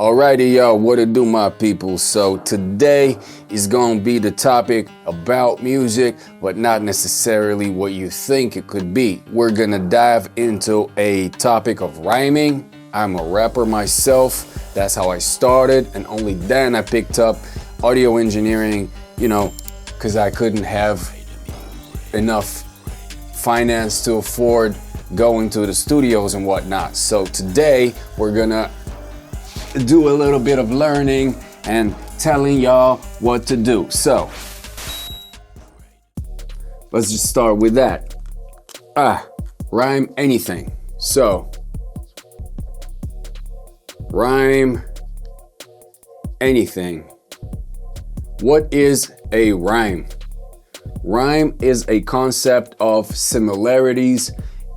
Alrighty, y'all, what it do, my people? So today is gonna be the topic about music, but not necessarily what you think it could be. We're gonna dive into a topic of rhyming. I'm a rapper myself. That's how I started, and only then I picked up audio engineering, because I couldn't have enough finance to afford going to the studios and whatnot. So today we're gonna do a little bit of learning and telling y'all what to do. So let's just start with that. Rhyme anything. So rhyme anything. What is a rhyme? Rhyme is a concept of similarities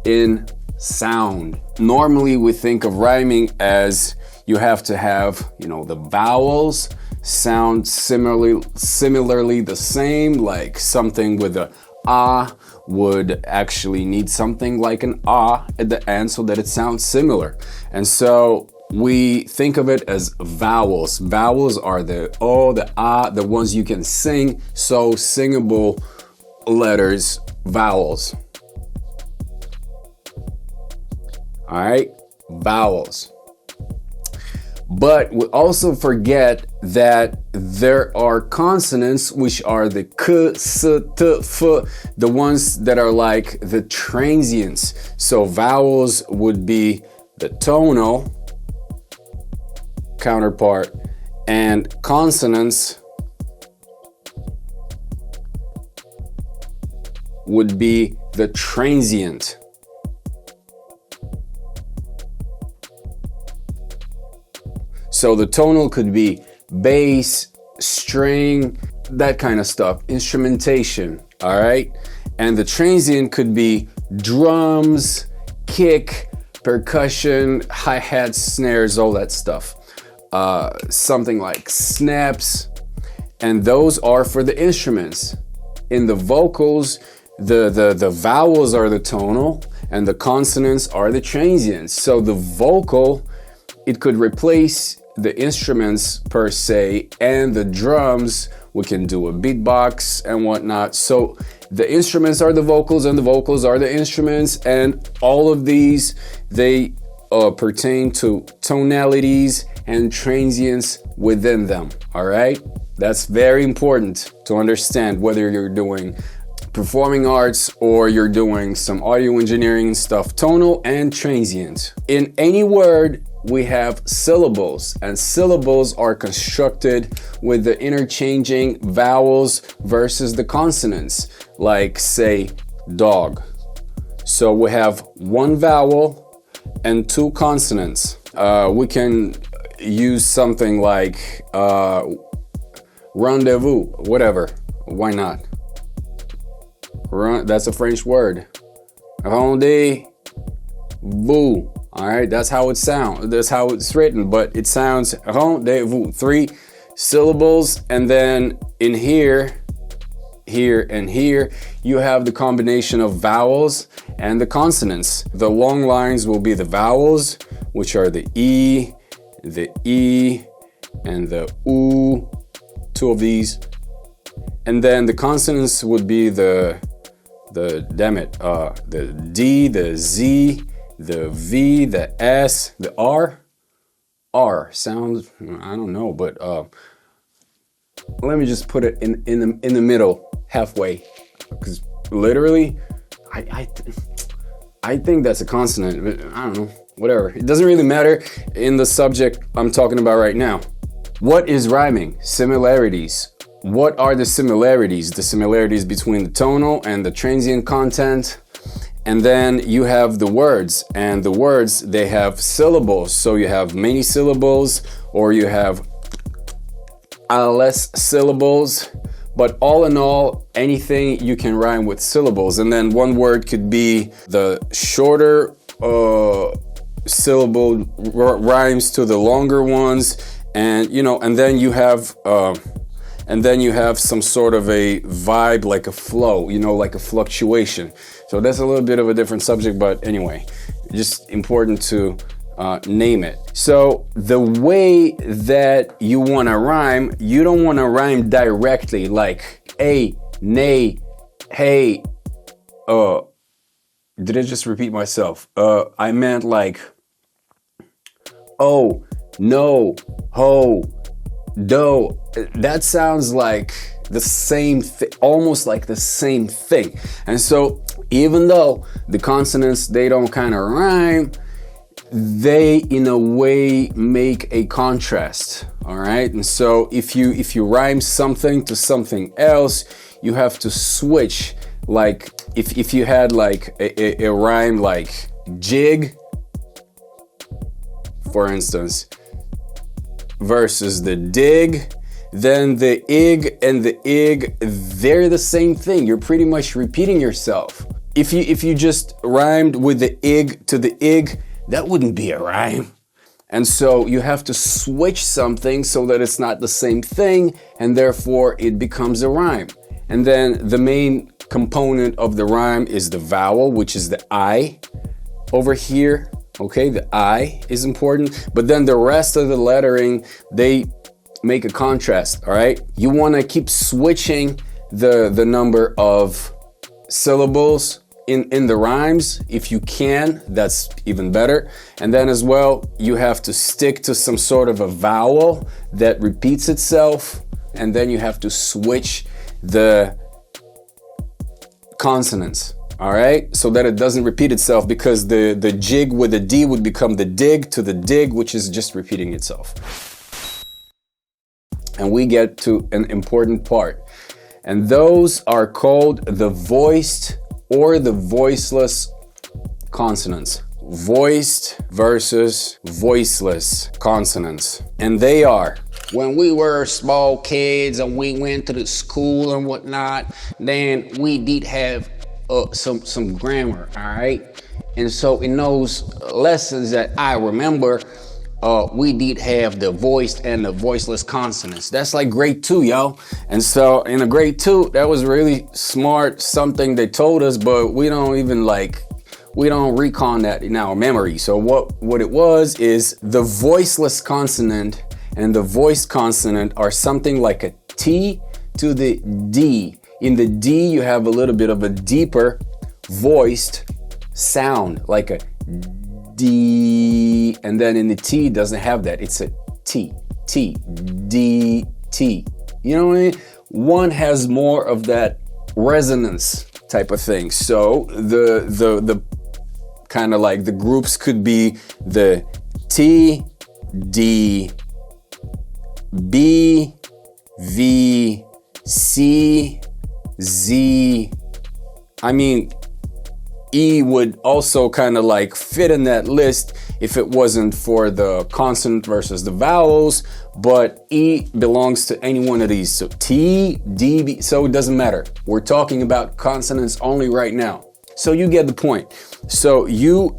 in sound. Normally we think of rhyming as you have to have, the vowels sound similarly the same, like something with a ah would actually need something like an ah at the end so that it sounds similar. And so we think of it as vowels. Vowels are the o, the ah, the ones you can sing, so singable letters, vowels. All right, vowels. But we also forget that there are consonants, which are the k, s, t, f, the ones that are like the transients. So vowels would be the tonal counterpart, and consonants would be the transient. So the tonal could be bass, string, that kind of stuff, instrumentation, all right? And the transient could be drums, kick, percussion, hi-hats, snares, all that stuff. Something like snaps, and those are for the instruments. In the vocals, the vowels are the tonal and the consonants are the transients. So the vocal, it could replace the instruments per se, and the drums, we can do a beatbox and whatnot. So the instruments are the vocals and the vocals are the instruments, and all of these, they pertain to tonalities and transients within them, all right? That's very important to understand, whether you're doing performing arts or you're doing some audio engineering stuff. Tonal and transient. In any word, we have syllables, and syllables are constructed with the interchanging vowels versus the consonants, like say dog. So we have one vowel and two consonants. We can use something like rendezvous, whatever, why not? That's a French word. Rendezvous. All right, that's how it sounds. That's how it's written, but it sounds rendezvous. 3 syllables, and then in here, here, and here, you have the combination of vowels and the consonants. The long lines will be the vowels, which are the E, and the U, 2 of these. And then the consonants would be the D, the Z, the V, the S, the R. R sounds, I don't know, but let me just put it in the middle, halfway, because literally, I think that's a consonant, but I don't know, whatever. It doesn't really matter in the subject I'm talking about right now. What is rhyming? Similarities. What are the similarities? The similarities between the tonal and the transient content. And then you have the words, and the words, they have syllables. So you have many syllables, or you have less syllables. But all in all, anything you can rhyme with syllables. And then one word could be the shorter syllable rhymes to the longer ones. And, and then you have some sort of a vibe, like a flow, like a fluctuation. So that's a little bit of a different subject, but anyway, just important to name it. So the way that you want to rhyme, you don't want to rhyme directly like a, nay, hey, did I just repeat myself? I meant like, oh, no, ho, do. That sounds like the same thing, almost like the same thing. And so even though the consonants, they don't kind of rhyme, they in a way make a contrast. All right. And so if you rhyme something to something else, you have to switch. Like if you had like a rhyme like jig, for instance, versus the dig, then the ig and the ig, they're the same thing. You're pretty much repeating yourself. If you just rhymed with the ig to the ig, that wouldn't be a rhyme. And so you have to switch something so that it's not the same thing, and therefore it becomes a rhyme. And then the main component of the rhyme is the vowel, which is the I over here. Okay, the I is important, but then the rest of the lettering, they make a contrast. All right, you want to keep switching the number of syllables in the rhymes. If you can, that's even better. And then as well, you have to stick to some sort of a vowel that repeats itself, and then you have to switch the consonants. All right, so that it doesn't repeat itself, because the jig with the D would become the dig to the dig, which is just repeating itself. And we get to an important part, and those are called the voiced or the voiceless consonants. Voiced versus voiceless consonants. And they are, when we were small kids and we went to the school and whatnot, then we did have some grammar, all right? And so in those lessons that I remember, we did have the voiced and the voiceless consonants. That's like grade 2, yo. And so in a grade 2, that was really smart, something they told us, but we don't recon that in our memory. So what it was is the voiceless consonant and the voiced consonant are something like a T to the D. In the D, you have a little bit of a deeper voiced sound, like a D, and then in the T, it doesn't have that. It's a T, T, D, T. You know what I mean? One has more of that resonance type of thing. So the kind of like the groups could be the T, D, B, V, C, Z. I mean, E would also kind of like fit in that list if it wasn't for the consonant versus the vowels, but E belongs to any one of these. So T, D, B, so it doesn't matter. We're talking about consonants only right now. So you get the point. So you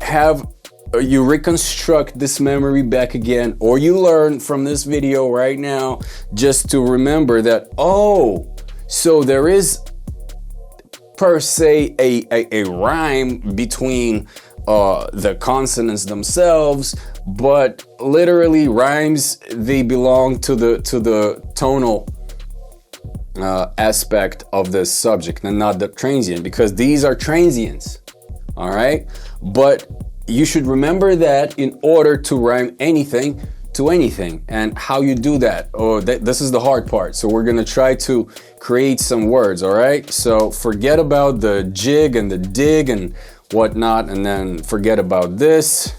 reconstruct this memory back again, or you learn from this video right now, just to remember that, oh, so there is per se a rhyme between the consonants themselves, but literally rhymes, they belong to the tonal aspect of the subject and not the transient, because these are transients. All right, but you should remember that in order to rhyme anything to anything. And how you do that, this is the hard part. So we're gonna try to create some words. All right, so forget about the jig and the dig and whatnot, and then forget about this.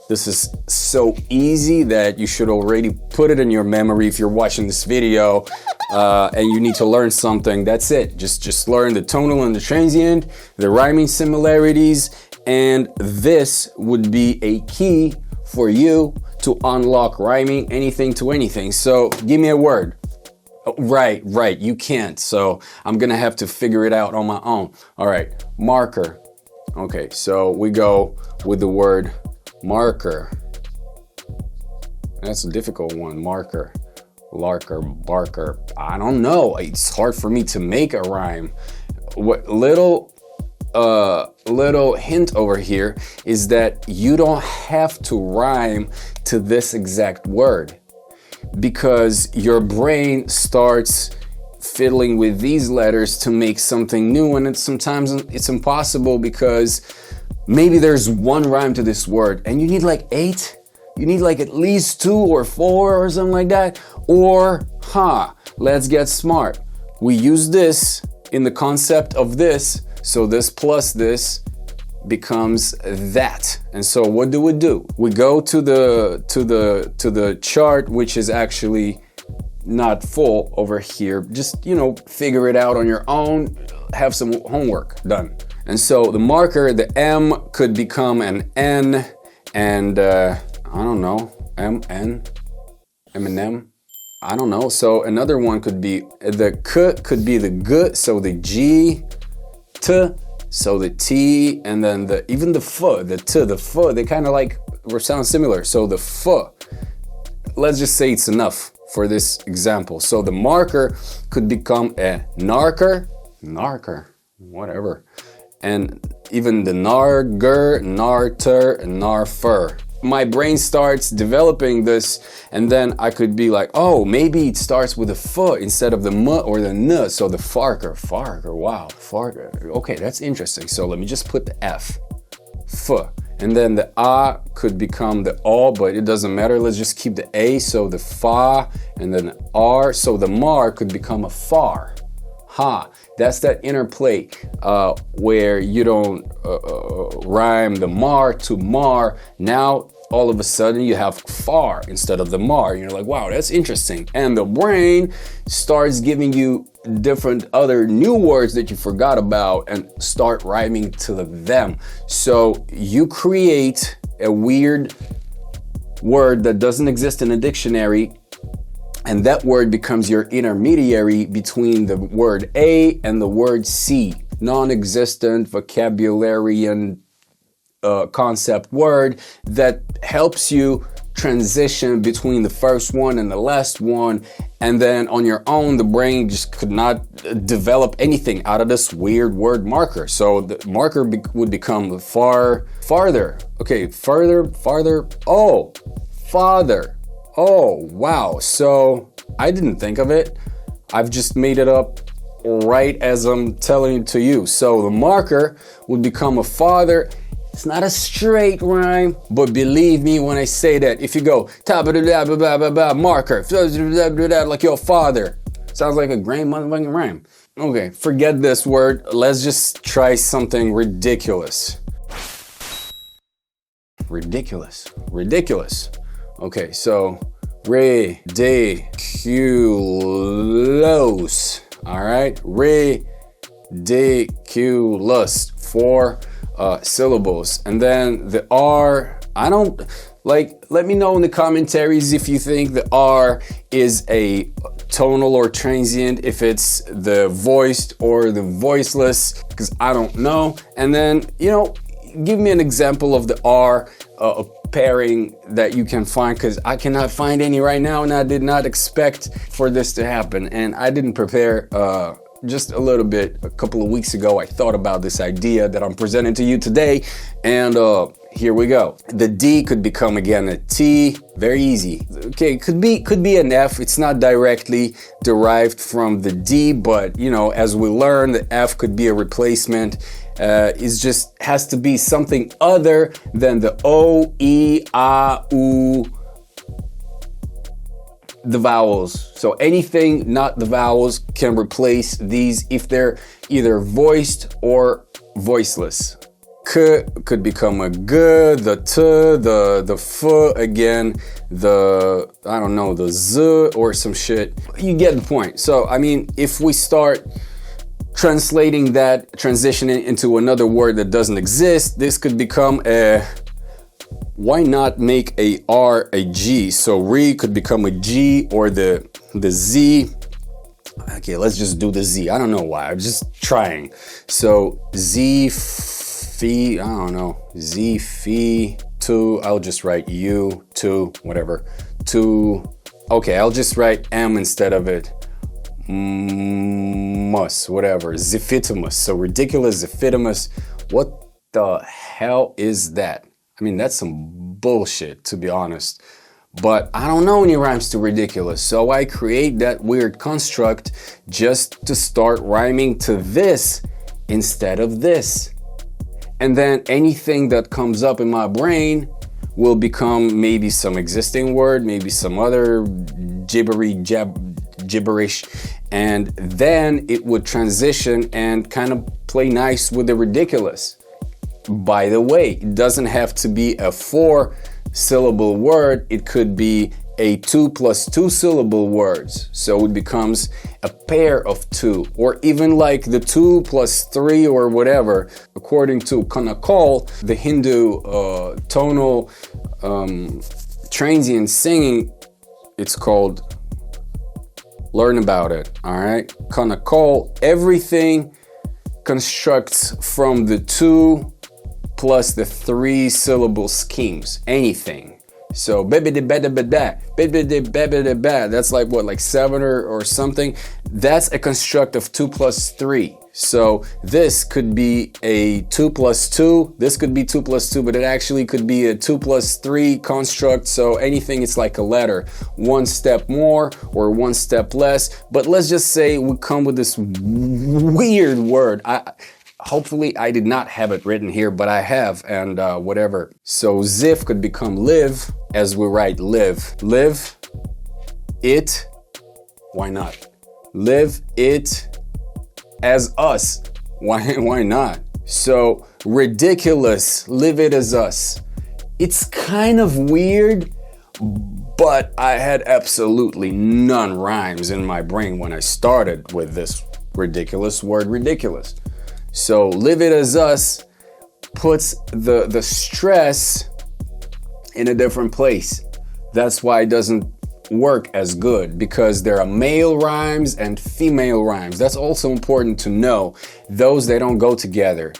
This is so easy that you should already put it in your memory if you're watching this video and you need to learn something. That's it. Just learn the tonal and the transient, the rhyming similarities, and this would be a key for you to unlock rhyming anything to anything. So give me a word. Oh, right, you can't. So I'm gonna have to figure it out on my own. All right, marker. Okay, so we go with the word marker. That's a difficult one. Marker, larker, barker. I don't know. It's hard for me to make a rhyme. What little little hint over here is that you don't have to rhyme to this exact word, because your brain starts fiddling with these letters to make something new, and sometimes it's impossible because maybe there's one rhyme to this word and you need like 8, you need like at least 2 or 4 or something like that. Or let's get smart, we use this in the concept of this, so this plus this becomes that. And so what do? We go to the chart, which is actually not full over here. Just, figure it out on your own, have some homework done. And so the marker, the M, could become an N, and I don't know, M&M, I don't know. So another one could be the K, could be the G, so the G, T, so the T, and then even the F, the T, the F, they kind of like sound similar. So the F, let's just say it's enough for this example. So the marker could become a narker, whatever. And even the narger, narter, and narfer. My brain starts developing this, and then I could be like, oh, maybe it starts with a F instead of the M or the N. So the farker, wow, farker. Okay, that's interesting. So let me just put the F, and then the A could become the O, but it doesn't matter. Let's just keep the A, so the Fa, and then the R. So the Mar could become a far. That's that interplay where you don't rhyme the Mar to Mar. Now, all of a sudden, you have far instead of the Mar. You're like, wow, that's interesting. And the brain starts giving you different other new words that you forgot about and start rhyming to them. So you create a weird word that doesn't exist in a dictionary, and that word becomes your intermediary between the word A and the word C. Non-existent vocabularian concept word that helps you transition between the first one and the last one. And then on your own, the brain just could not develop anything out of this weird word marker. So the marker would become farther. Okay, farther. Oh, father. Oh, wow. So I didn't think of it. I've just made it up right as I'm telling it to you. So the marker would become a father. It's not a straight rhyme, but believe me when I say that, if you go marker, like your father, sounds like a great motherfucking rhyme. Okay, forget this word. Let's just try something ridiculous. Ridiculous. Okay, so ridiculous. All right, ridiculous. 4 syllables. And then the R, let me know in the commentaries if you think the R is a tonal or transient, if it's the voiced or the voiceless, because I don't know. And then, give me an example of the R pairing that you can find, because I cannot find any right now, and I did not expect for this to happen. And I didn't prepare just a little bit. A couple of weeks ago, I thought about this idea that I'm presenting to you today, and here we go. The D could become again a T, very easy. Okay, could be an F. It's not directly derived from the D, but as we learn, the F could be a replacement. It just has to be something other than the O, E, A, U, the vowels. So anything not the vowels can replace these if they're either voiced or voiceless. K could become a G, the T, the F again, the Z or some shit. You get the point. So, if we start translating that, transitioning into another word that doesn't exist, this could become why not make a R a G? So re could become a G, or the Z. Okay, let's just do the Z. I don't know why, I'm just trying. So Z, Phi, I don't know, Z, Phi, 2, I'll just write U, 2, whatever, 2. Okay, I'll just write M instead of it. whatever, Ziphitimus. So ridiculous, Ziphitimus. What the hell is that? I mean, that's some bullshit, to be honest. But I don't know any rhymes to ridiculous, so I create that weird construct just to start rhyming to this instead of this. And then anything that comes up in my brain will become maybe some existing word, maybe some other gibberish, and then it would transition and kind of play nice with the ridiculous. By the way, it doesn't have to be a 4-syllable word, it could be a 2 plus 2 syllable words. So it becomes a pair of 2, or even like the 2 plus 3 or whatever. According to Kanakal, the Hindu tonal transient singing, it's called, learn about it, all right? Kanakal, everything constructs from the 2 plus the 3 syllable schemes, anything. So that's like what, like 7 or something. That's a construct of 2 plus 3. So this could be a 2 plus 2. This could be 2 plus 2, but it actually could be a 2 plus 3 construct. So anything, it's like a letter, 1 step more or 1 step less. But let's just say we come with this weird word. Hopefully I did not have it written here, but I have, and whatever. So ziff could become live, as we write live. Live it, why not? Live it as us, why not? So ridiculous, live it as us. It's kind of weird, but I had absolutely none rhymes in my brain when I started with this ridiculous word, ridiculous. So live it as us puts the stress in a different place. That's why it doesn't work as good, because there are male rhymes and female rhymes. That's also important to know. Those, they don't go together,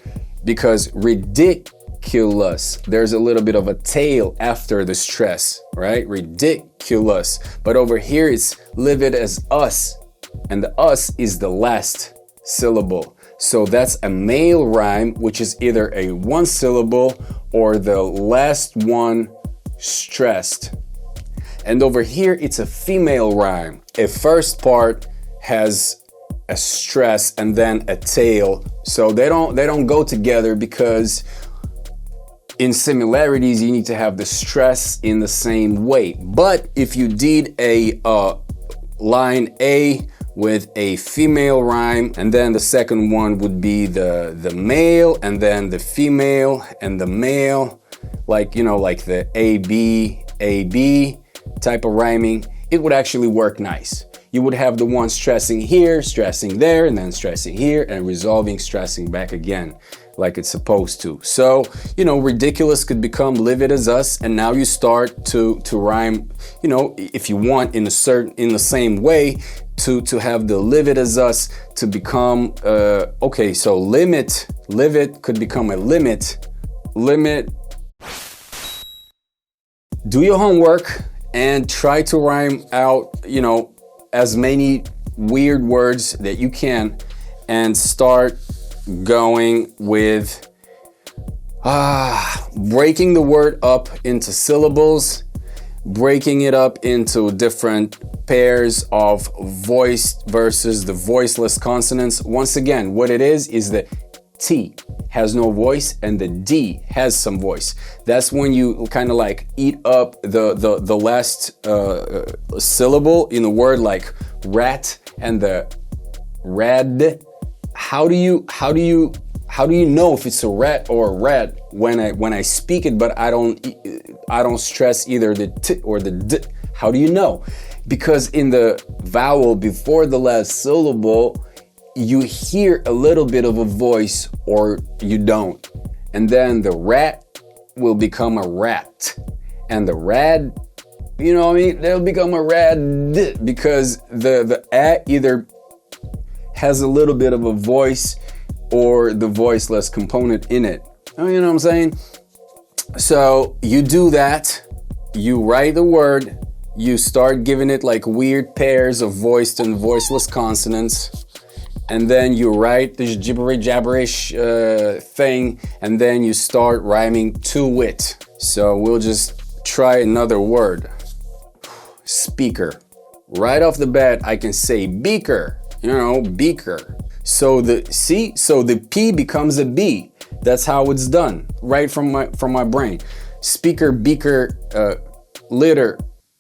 because ridiculous, there's a little bit of a tail after the stress, right? Ridiculous. But over here it's live it as us, and the us is the last syllable. So that's a male rhyme, which is either a 1 syllable or the last one stressed. And over here, it's a female rhyme. A first part has a stress and then a tail. So they don't go together, because in similarities, you need to have the stress in the same way. But if you did a line A with a female rhyme, and then the second one would be the male, and then the female and the male, like, you know, like the AB type of rhyming, it would actually work nice. You would have the one stressing here, stressing there, and then stressing here, and resolving, stressing back again, like it's supposed to. So, you know, ridiculous could become live it as us, and now you start to rhyme, you know, if you want, in the same way, to have the live it as us to become okay, so live it could become a limit. Do your homework and try to rhyme out, you know, as many weird words that you can, and start going with breaking the word up into syllables, breaking it up into different pairs of voiced versus the voiceless consonants. Once again, what it is the T has no voice and the D has some voice. That's when you kind of like eat up the last syllable in the word, like rat and the rad. How do you know if it's a rat or a rat when I speak it, but I don't stress either the T or the D? How do you know? Because in the vowel before the last syllable, you hear a little bit of a voice or you don't. And then the rat will become a rat. And the rad, you know what I mean? They'll become a rad, because the A either has a little bit of a voice or the voiceless component in it. You know what I'm saying? So you do that, you write the word, you start giving it like weird pairs of voiced and voiceless consonants, and then you write this gibberish thing, and then you start rhyming to it. So we'll just try another word. Speaker. Right off the bat, I can say beaker, you know, beaker. So the P becomes a B. That's how it's done, right from my brain. Speaker, beaker, litter.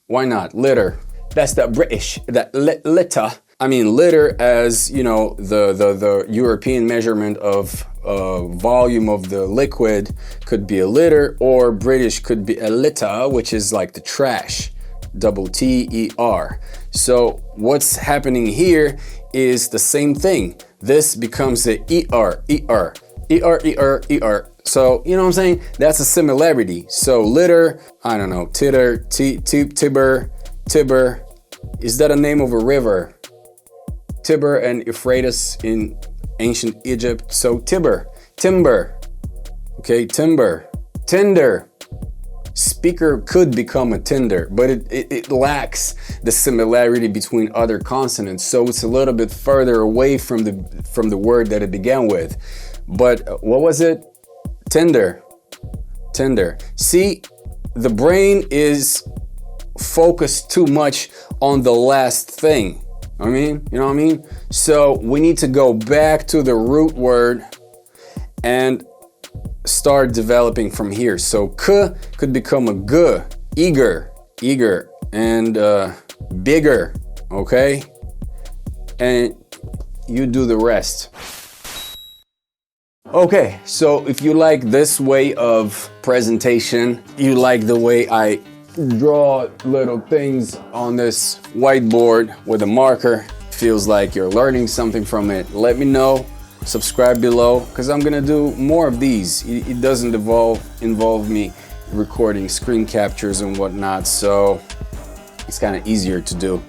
Why not? Litter. That's the British, that litter. I mean, liter as, you know, the European measurement of volume of the liquid could be a liter, or British could be a litter, which is like the trash. Double T-E-R. So what's happening here is the same thing. This becomes a E-R, E-R, E-R, E-R, E-R. So, you know what I'm saying? That's a similarity. So litter, I don't know, titter, Tiber. Is that a name of a river? Tiber and Euphrates in ancient Egypt. So Tiber, timber. Okay, timber, tinder. Speaker could become a tinder, but it lacks the similarity between other consonants, so it's a little bit further away from the word that it began with. But what was it? Tinder. See, the brain is focused too much on the last thing. I mean, you know what I mean? So we need to go back to the root word and start developing from here. So k could become a g, eager, and bigger, okay? And you do the rest. Okay, so if you like this way of presentation, you like the way I draw little things on this whiteboard with a marker, feels like you're learning something from it, let me know. Subscribe below, because I'm gonna do more of these. It doesn't involve me recording screen captures and whatnot, so it's kind of easier to do.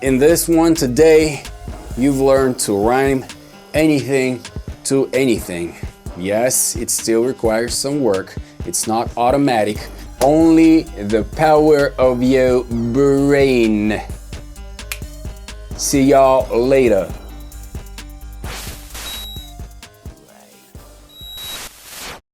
In this one today, you've learned to rhyme anything to anything. Yes, it still requires some work. It's not automatic. Only the power of your brain. See y'all later.